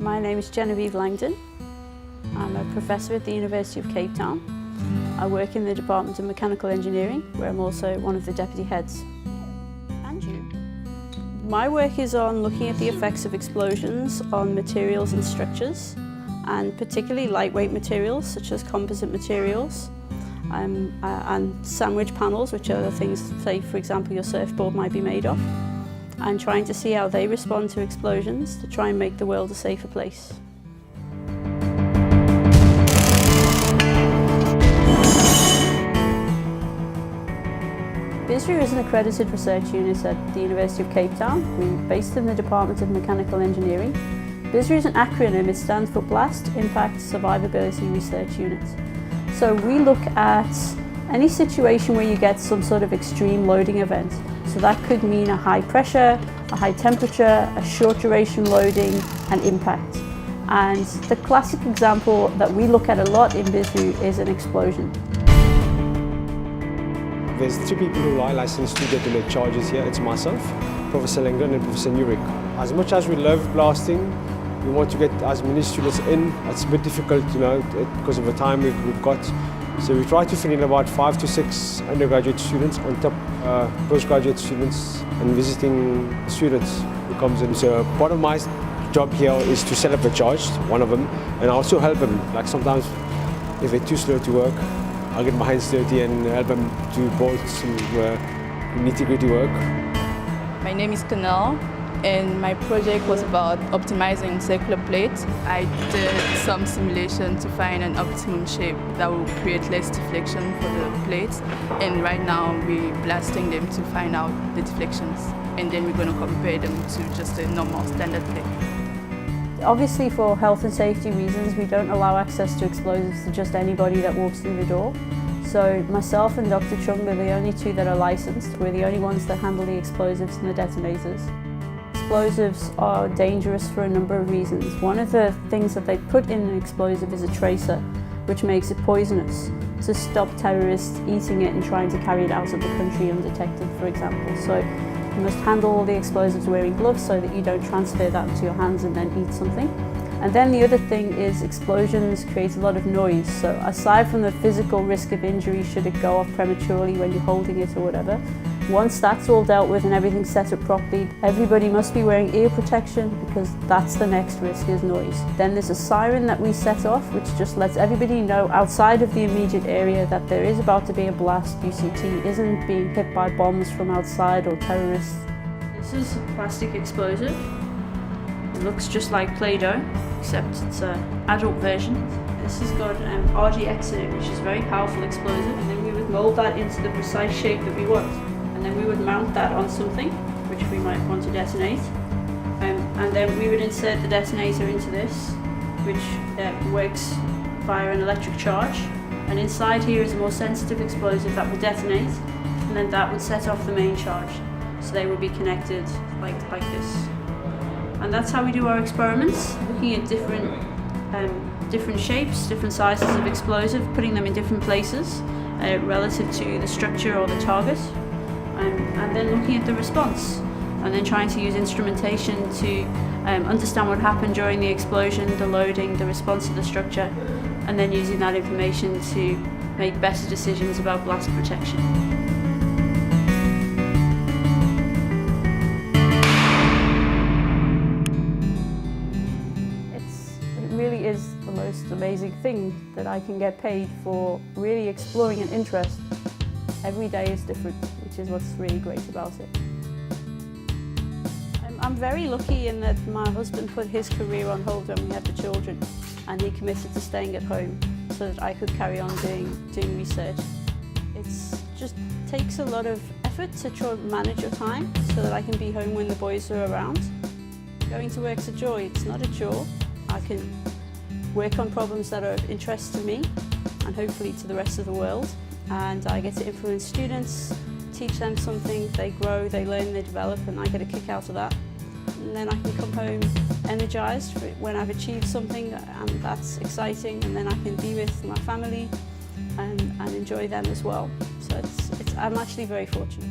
My name is Genevieve Langdon. I'm a professor at the University of Cape Town. I work in the Department of Mechanical Engineering, where I'm also one of the deputy heads. And you? My work is on looking at the effects of explosions on materials and structures, and particularly lightweight materials such as composite materials and sandwich panels, which are the things, say for example, your surfboard might be made of, and trying to see how they respond to explosions to try and make the world a safer place. BISRU is an accredited research unit at the University of Cape Town. We're based in the Department of Mechanical Engineering. BISRU is an acronym. It stands for Blast Impact Survivability Research Unit. So we look at any situation where you get some sort of extreme loading event. So that could mean a high pressure, a high temperature, a short duration loading, and impact. And the classic example that we look at a lot in BISRU is an explosion. There's three people who are licensed to get to make charges here. It's myself, Professor Langdon and Professor Nurek. As much as we love blasting, we want to get as many students in. It's a bit difficult, because of the time we've got. So we try to fit in about 5 to 6 undergraduate students on top postgraduate students and visiting students who comes in. So part of my job here is to set up a charge, one of them, and also help them. Like sometimes if they're too slow to work, I'll get my hands dirty and help them to bolt some nitty-gritty work. My name is Canal, and my project was about optimizing circular plates. I did some simulation to find an optimum shape that will create less deflection for the plates, and right now we're blasting them to find out the deflections, and then we're going to compare them to just a normal standard plate. Obviously, for health and safety reasons, we don't allow access to explosives to just anybody that walks through the door. So myself and Dr. Chung are the only two that are licensed. We're the only ones that handle the explosives and the detonators. Explosives are dangerous for a number of reasons. One of the things that they put in an explosive is a tracer, which makes it poisonous to stop terrorists eating it and trying to carry it out of the country undetected, for example. So you must handle all the explosives wearing gloves so that you don't transfer that into your hands and then eat something. And then the other thing is explosions create a lot of noise. So aside from the physical risk of injury should it go off prematurely when you're holding it or whatever, once that's all dealt with and everything's set up properly, everybody must be wearing ear protection because that's the next risk, is noise. Then there's a siren that we set off which just lets everybody know outside of the immediate area that there is about to be a blast. UCT isn't being hit by bombs from outside or terrorists. This is a plastic explosive. It looks just like Play-Doh, except it's an adult version. This has got RGX in it, which is a very powerful explosive, and then we would mould that into the precise shape that we want. And then we would mount that on something, which we might want to detonate. And then we would insert the detonator into this, which works via an electric charge. And inside here is a more sensitive explosive that would detonate, and then that would set off the main charge. So they would be connected like this. And that's how we do our experiments, looking at different shapes, different sizes of explosive, putting them in different places relative to the structure or the target, and then looking at the response, and then trying to use instrumentation to understand what happened during the explosion, the loading, the response to the structure, and then using that information to make better decisions about blast protection. It really is the most amazing thing that I can get paid for really exploring an interest. Every day is different, which is what's really great about it. I'm very lucky in that my husband put his career on hold when we had the children, and he committed to staying at home so that I could carry on doing research. It just takes a lot of effort to try and manage your time so that I can be home when the boys are around. Going to work's a joy, it's not a chore. I can work on problems that are of interest to me and hopefully to the rest of the world. And I get to influence students, teach them something, they grow, they learn, they develop, and I get a kick out of that. And then I can come home energized when I've achieved something, and that's exciting, and then I can be with my family and enjoy them as well. So I'm actually very fortunate.